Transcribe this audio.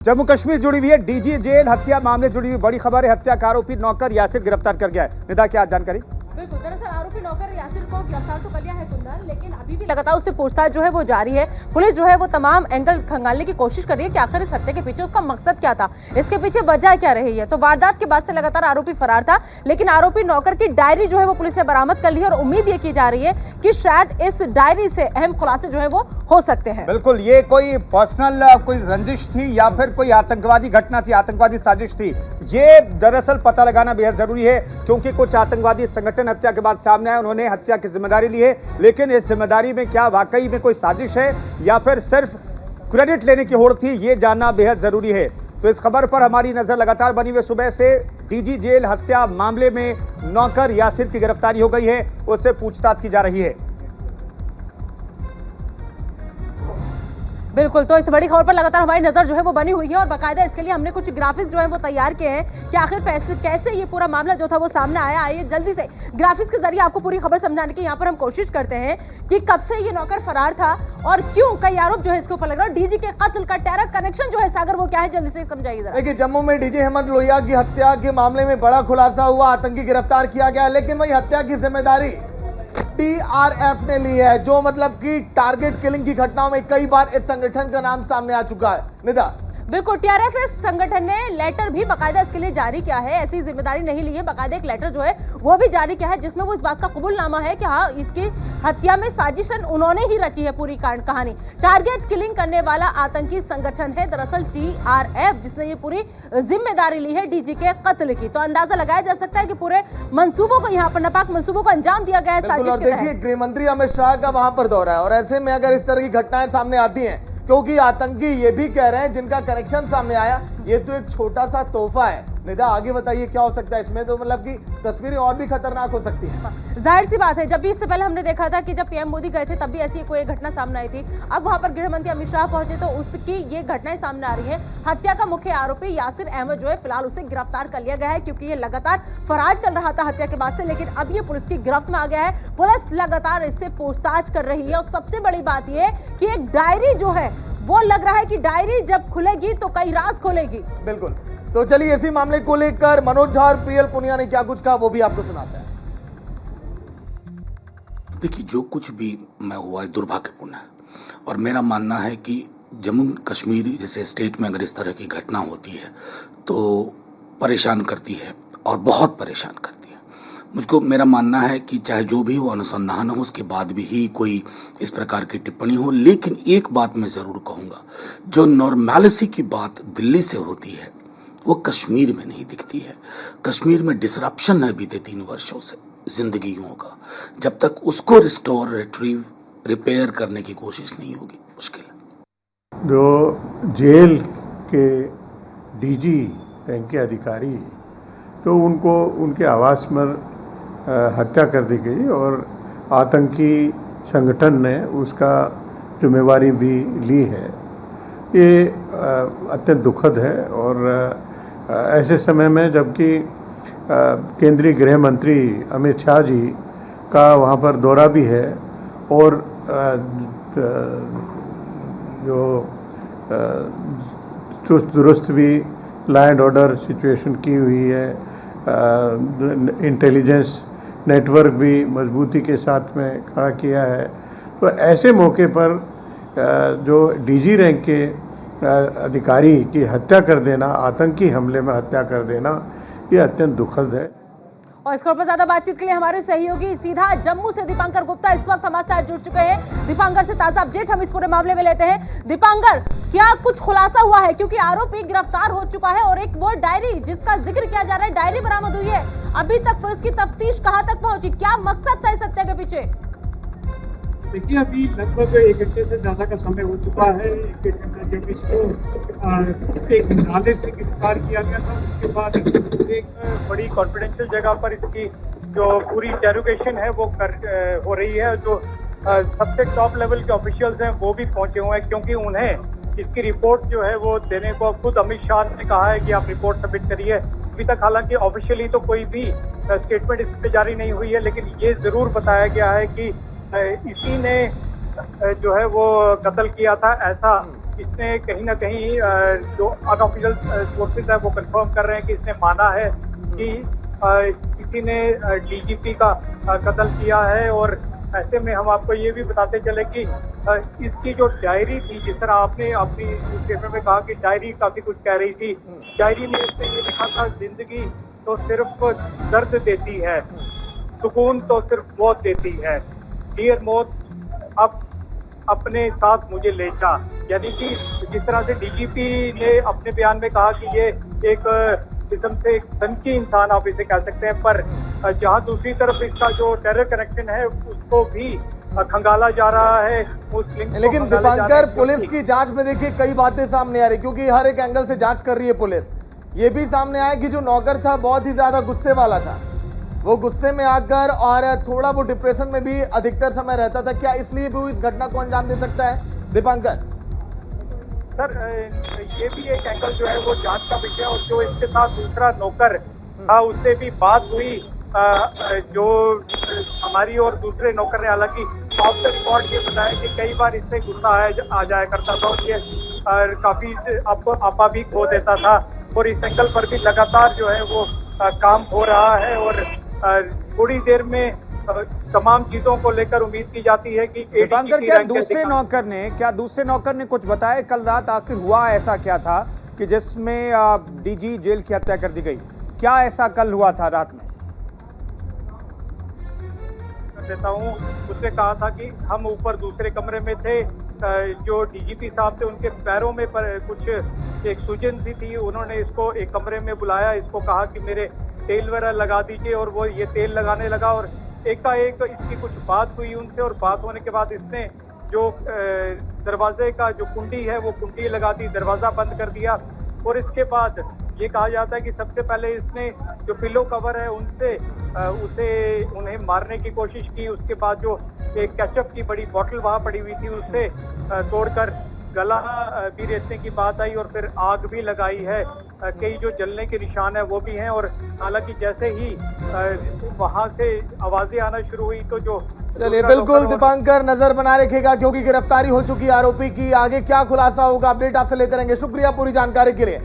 जम्मू कश्मीर जुड़ी हुई है डीजी जेल हत्या मामले जुड़ी हुई बड़ी खबर है। हत्या का आरोपी नौकर यासिर गिरफ्तार कर गया है। निदा क्या जानकारी? बिल्कुल, दरअसल आरोपी नौकर यासिर को गिरफ्तार तो कर लिया है कुंदन, लेकिन अभी भी लगातार उससे पूछताछ जो है वो जारी है। पुलिस जो है वो तमाम एंगल खंगालने की कोशिश कर रही है कि आखिर इस हत्या के पीछे उसका मकसद क्या था, इसके पीछे वजह क्या रही है। तो वारदात के बाद से लगातार आरोपी फरार था, लेकिन आरोपी नौकर की डायरी जो है वो पुलिस ने बरामद कर ली है और उम्मीद ये की जा रही है कि शायद इस डायरी से अहम खुलासे जो है वो हो सकते हैं। बिल्कुल, ये कोई पर्सनल कोई रंजिश थी या फिर कोई आतंकवादी घटना थी, आतंकवादी साजिश थी, ये दरअसल पता लगाना बेहद जरूरी है, क्योंकि कुछ आतंकवादी संगठन हत्या के बाद सामने आए, उन्होंने हत्या की जिम्मेदारी ली है। लेकिन इस जिम्मेदारी में क्या वाकई में कोई साजिश है या फिर सिर्फ क्रेडिट लेने की होड़ थी, ये जानना बेहद जरूरी है। तो इस खबर पर हमारी नजर लगातार बनी हुई। सुबह से डीजी जेल हत्या मामले में नौकर यासिर की गिरफ्तारी हो गई है, उससे पूछताछ की जा रही है। बिल्कुल, तो इस बड़ी खबर पर लगातार हमारी नजर जो है वो बनी हुई है और बाकायदा इसके लिए हमने कुछ ग्राफिक्स जो है वो तैयार किए हैं कि आखिर कैसे ये पूरा मामला जो था वो सामने आया। आइए जल्दी से ग्राफिक्स के जरिए आपको पूरी खबर समझाने की यहाँ पर हम कोशिश करते हैं कि कब से ये नौकर फरार था और क्यों कई आरोप जो है इसके ऊपर लग रहा है। डीजी के कत्ल का टेरर कनेक्शन जो है सागर वो क्या है, जल्दी से समझाइए जरा। देखिए, जम्मू में डीजी अहमद लोहिया की हत्या के मामले में बड़ा खुलासा हुआ, आतंकी गिरफ्तार किया गया, लेकिन वही हत्या की जिम्मेदारी टीआरएफ ने ली है, जो मतलब कि टारगेट किलिंग की घटनाओं में कई बार इस संगठन का नाम सामने आ चुका है। निदा, बिल्कुल, टीआरएफ संगठन ने लेटर भी बाकायदा इसके लिए जारी किया है, ऐसी जिम्मेदारी नहीं ली है, बाकायदा एक लेटर जो है वो भी जारी किया है जिसमें वो इस बात का कबूलनामा है कि हाँ, इसकी हत्या में साजिशन उन्होंने ही रची है। पूरी कहानी टारगेट किलिंग करने वाला आतंकी संगठन है दरअसल टीआरएफ, जिसने ये पूरी जिम्मेदारी ली है डीजी के कत्ल की। तो अंदाजा लगाया जा सकता है कि पूरे मंसूबों को यहाँ पर नापाक मंसूबों को अंजाम दिया गया है। और देखिए, गृह मंत्री अमित शाह का वहां पर दौरा है और ऐसे में अगर इस तरह की घटनाएं सामने आती हैं, क्योंकि आतंकी ये भी कह रहे हैं जिनका कनेक्शन सामने आया, ये तो एक छोटा सा तोहफा है। निदा, आगे बताइए क्या हो सकता है इसमें? तो मतलब कि तस्वीरें और भी खतरनाक हो सकती हैं। जाहिर सी बात है, जब भी इससे पहले हमने देखा था कि जब पीएम मोदी गए थे तब भी ऐसी कोई घटना सामने आई थी। अब वहां पर गृह मंत्री अमित शाह पहुंचे तो उसकी ये घटनाएं सामने आ रही है। हत्या का मुख्य आरोपी यासिर अहमद जो है फिलहाल उसे गिरफ्तार कर लिया गया है, क्योंकि ये लगातार फरार चल रहा था हत्या के बाद से, लेकिन अब ये पुलिस की गिरफ्त में आ गया है। पुलिस लगातार इससे पूछताछ कर रही है और सबसे बड़ी बात यह कि एक डायरी जो है वो लग रहा है कि डायरी जब खुलेगी तो कई राज खोलेगी। बिल्कुल, तो चलिए इसी मामले को लेकर मनोज झा और प्रियल पुनिया ने क्या कुछ कहा वो भी आपको सुनाते हैं। देखिए, जो कुछ भी मैं हुआ है दुर्भाग्यपूर्ण है और मेरा मानना है कि जम्मू कश्मीर जैसे स्टेट में अगर इस तरह की घटना होती है तो परेशान करती है और बहुत परेशान करती है। मुझको मेरा मानना है कि चाहे जो भी वो अनुसंधान हो उसके बाद भी ही कोई इस प्रकार की टिप्पणी हो, लेकिन एक बात मैं जरूर कहूँगा, जो नॉर्मैलिटी की बात दिल्ली से होती है वो कश्मीर में नहीं दिखती है। कश्मीर में डिसरप्शन है बीते 3 वर्षों से जिंदगियों का, जब तक उसको रिस्टोर रिट्रीव रिपेयर करने की कोशिश नहीं होगी, मुश्किल है। जो जेल के डीजी रैंक के अधिकारी, तो उनको उनके आवास में हत्या कर दी गई और आतंकी संगठन ने उसका जिम्मेवारी भी ली है। ये अत्यंत दुखद है और ऐसे समय में जबकि केंद्रीय गृह मंत्री अमित शाह जी का वहाँ पर दौरा भी है और जो चुस्त दुरुस्त भी लॉ एंड ऑर्डर सिचुएशन की हुई है, इंटेलिजेंस नेटवर्क भी मजबूती के साथ में खड़ा किया है, तो ऐसे मौके पर जो डीजी रैंक के अधिकारी की हत्या कर देना, आतंकी हमले में हत्या कर देना, ये अत्यंत दुखद है। और इसके ऊपर ज्यादा बातचीत के लिए हमारे सहयोगी सीधा जम्मू से दीपांकर गुप्ता इस वक्त हमारे साथ जुड़ चुके हैं। दीपांकर से ताजा अपडेट हम इस पूरे मामले में लेते हैं। दीपांकर, क्या कुछ खुलासा हुआ है, क्योंकि आरोपी गिरफ्तार हो चुका है और एक वो डायरी जिसका जिक्र किया जा रहा है, डायरी बरामद हुई है, अभी तक पुलिस की तफ्तीश कहां तक पहुंची, क्या मकसद था इस हत्या के पीछे? देखिए, अभी लगभग 1 घंटे से ज्यादा का समय हो चुका है जब इसको एक नाले से गिरफ्तार किया गया था। उसके बाद एक बड़ी कॉन्फिडेंशियल जगह पर इसकी जो पूरी इंटेरोगेशन है वो हो रही है। जो सबसे टॉप लेवल के ऑफिशियल्स हैं वो भी पहुंचे हुए हैं, क्योंकि उन्हें इसकी रिपोर्ट जो है वो देने को खुद अमित शाह ने कहा है कि आप रिपोर्ट सबमिट करिए। अभी तक हालांकि ऑफिशियली तो कोई भी स्टेटमेंट इस पर जारी नहीं हुई है, लेकिन ये जरूर बताया गया है कि इसी ने जो है वो कत्ल किया था, ऐसा इसने कहीं ना कहीं जो अनऑफिशियल सोर्सेज है वो कंफर्म कर रहे हैं कि इसने माना है कि किसी ने डीजीपी का कत्ल किया है। और ऐसे में हम आपको ये भी बताते चले कि इसकी जो डायरी थी, जिस तरह आपने अपनी न्यूज़पेपर में कहा कि डायरी काफी कुछ कह रही थी, डायरी में इसने ये लिखा था, जिंदगी तो सिर्फ दर्द देती है, सुकून तो सिर्फ मौत देती है, डियर मौत अब अपने साथ मुझे ले जा। यानी कि जिस तरह से डीजीपी ने अपने बयान में कहा कि ये एक किस्म से एक सनकी इंसान आप इसे कह सकते हैं, पर जहां दूसरी तरफ इसका जो टेरर कनेक्शन है उसको भी खंगाला जा रहा है। लेकिन दीपांकर, पुलिस की जांच में देखिए कई बातें सामने आ रही, क्योंकि हर एक एंगल से जांच कर रही है पुलिस। ये भी सामने आया कि जो नौकर था बहुत ही ज्यादा गुस्से वाला था, वो गुस्से में आकर और थोड़ा वो डिप्रेशन में भी अधिकतर समय रहता था। क्या इसलिए भी वो इस घटना को अंजाम दे सकता है दीपांकर? सर, ये भी एक एंगल जो है वो जांच का विषय, और जो इसके साथ दूसरा नौकर था उससे भी बात हुई। जो हमारी और दूसरे नौकर ने हालांकि ऑफ द रिकॉर्ड ये बताया कि कई बार इससे गुस्सा आ जाया करता था और ये काफी आपा भी खो देता था। और इस एंगल पर भी लगातार जो है वो काम हो रहा है। और थोड़ी देर में तमाम चीजों को लेकर उम्मीद की जाती है कि दीपांकर, क्या दूसरे नौकर ने कुछ बताया कल रात आखिर हुआ ऐसा क्या था कि जिसमें डीजी जेल की हत्या कर दी गई? क्या ऐसा कल हुआ था रात में? देता हूँ, उसने कहा था कि हम ऊपर दूसरे कमरे में थे, जो डीजीपी साहब थे उनके पैरों में पर कुछ एक सूजन सी थी, उन्होंने इसको एक कमरे में बुलाया, इसको कहा कि मेरे तेल वगैरह लगा दीजिए, और वो ये तेल लगाने लगा। और एकाएक इसकी कुछ बात हुई उनसे, और बात होने के बाद इसने जो दरवाजे का जो कुंडी है वो कुंडी लगा दी, दरवाजा बंद कर दिया। और इसके बाद ये कहा जाता है कि सबसे पहले इसने जो पिलो कवर है उन्हें मारने की कोशिश की। उसके बाद जो एक केचप की बड़ी बोतल वहाँ पड़ी हुई थी उससे तोड़कर गला भी रेतने की बात आई, और फिर आग भी लगाई है। कई जो जलने के निशान है वो भी हैं। और हालांकि जैसे ही वहां से आवाजें आना शुरू हुई तो जो चलिए, बिल्कुल दीपांकर नजर बना रखेगा, क्योंकि गिरफ्तारी हो चुकी आरोपी की। आगे क्या खुलासा होगा अपडेट आपसे लेते रहेंगे। शुक्रिया पूरी जानकारी के लिए।